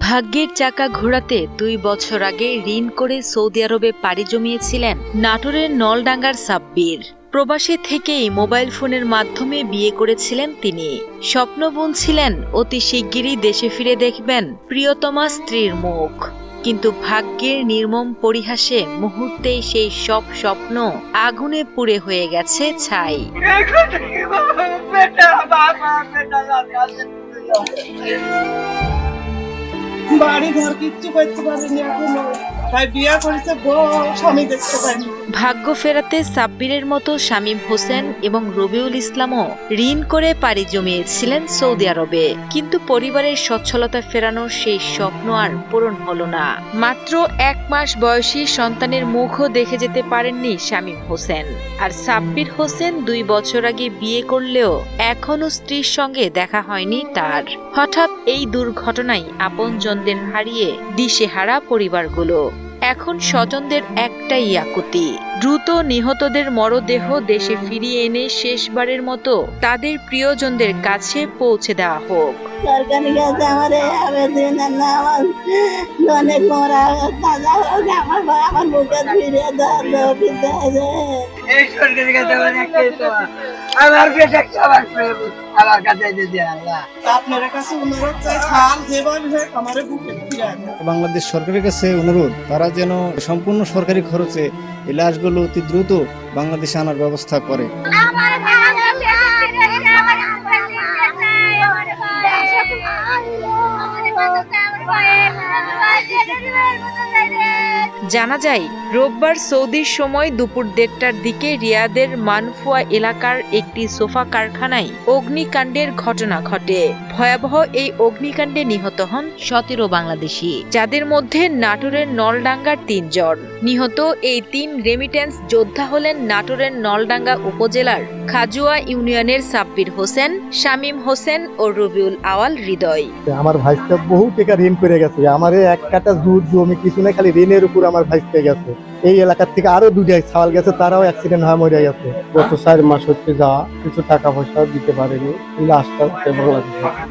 ভাগ্যের চাকা ঘোরাতে 2 বছর আগে ঋণ করে সৌদি আরবে পাড়ি জমিয়েছিলেন নাটোরের নলডাঙ্গার সাব্বির। প্রবাসী থেকেই মোবাইল ফোনের মাধ্যমে বিয়ে করেছিলেন তিনি। স্বপ্ন বুনছিলেন অতি শিগগিরই দেশে ফিরে দেখবেন প্রিয়তমা স্ত্রীর মুখ। কিন্তু ভাগ্যের নির্মম পরিহাসে মুহূর্তেই সেই সব স্বপ্ন আগুনে পুড়ে হয়ে গেছে ছাই। বাড়ি ঘর কিচ্ছু করতে পারিনি এখনো, তাই বিয়ে করেছে বউ স্বামী দেখতে পাইনি। ভাগ্য ফেরাতে সাব্বিরের মতো শামীম হোসেন এবং রবিউল ইসলামও ঋণ করে পাড়ি জমিয়েছিলেন সৌদি আরবে, কিন্তু পরিবারের সচ্ছলতা ফেরানোর সেই স্বপ্ন আর পূরণ হলো না। মাত্র 1 মাস বয়সী সন্তানের মুখও দেখে যেতে পারেননি শামীম হোসেন। আর সাব্বির হোসেন 2 বছর আগে বিয়ে করলেও এখনো স্ত্রীর সঙ্গে দেখা হয়নি তার। হঠাৎ এই দুর্ঘটনায় আপনজনদের হারিয়ে দিশেহারা পরিবারগুলো। এখন স্বজনদের একটাই আকুতি, দ্রুত নিহতদের মরদেহ দেশে ফিরিয়ে এনে শেষবারের মতো তাদের প্রিয়জনদের কাছে পৌঁছে দেওয়া হোক। সরকারের কাছে আমার আবেদন, আমার অনেক মরা তাজা আমার মুখে ফিরিয়ে এই সরকারের কাছে আমার বেটা আমার কাছে দিয়ে আল্লাহ আপনার কাছে অনুরোধ চাই, সাল যেভাবে হোক আমার বুকে ফিরিয়ে দেন। বাংলাদেশ সরকারের কাছে অনুরোধ, তারা যেন সম্পূর্ণ সরকারি খরচে এই লাশগুলো অতি দ্রুত বাংলাদেশে আনার ব্যবস্থা করে। জানা যায়, রোববার সৌদির সময় দুপুর 1:30টার দিকে রিয়াদের মানফুয়া এলাকার একটি সোফা কারখানায় অগ্নিকাণ্ডের ঘটনা ঘটে। ভয়াবহ এই অগ্নিকাণ্ডে নিহত হন 17 বাংলাদেশি, যাদের মধ্যে নাটোরের নলডাঙ্গার 3 জন। নিহত এই 3 রেমিটেন্স যোদ্ধা হলেন নাটোরের নলডাঙ্গা উপজেলার খাজুয়া ইউনিয়নের সাব্বির হোসেন, শামীম হোসেন ও রবিউল আওয়াল হৃদয়। আমার ভাইটা বহু টাকা ঋণ করে গেছে, আমার 1 কাঠা জমি কিছু না, খালি ঋণের উপর আমার ভাইটা গেছে। এই এলাকার থেকে আরো 2টা ছাওয়াল গেছে, তারাও অ্যাক্সিডেন্ট হয়ে মরে গেছে। গত 4 মাস হচ্ছে যাওয়া, কিছু টাকা পয়সা দিতে পারেনি।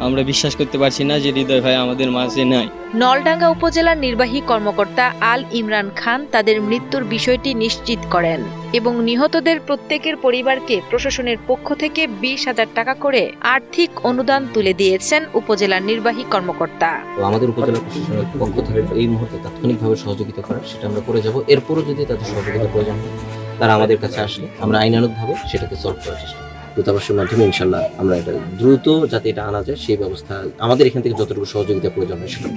আমরা বিশ্বাস করতে পারছি না যে হৃদয় ভাই আমাদের মাঝে নাই। নলডাঙ্গা উপজেলার নির্বাহী কর্মকর্তা আল ইমরান খান তাদের মৃত্যুর বিষয়টি নিশ্চিত করেন এবং নিহতদের প্রত্যেকের পরিবারকে প্রশাসনের পক্ষ থেকে 20,000 টাকা করে আর্থিক অনুদান তুলে দিয়েছেন উপজেলার নির্বাহী কর্মকর্তা। আমাদের উপজেলা প্রশাসনের পক্ষ থেকে এই মুহূর্তে তাৎক্ষণিকভাবে সহযোগিতা করার সেটা আমরা করে যাব। এরপরও যদি তাদের সহযোগিতা প্রয়োজন হয় তারা আমাদের কাছে আসলে আমরা আইনানুগভাবে সেটাকে সলভ করার চেষ্টা করব। দূতাবাসের মাধ্যমে ইনশাল্লাহ আমরা এটা দ্রুত যাতে এটা আনা যায় সেই ব্যবস্থা আমাদের এখান থেকে যতটুকু সহযোগিতা প্রয়োজন হয় সেটা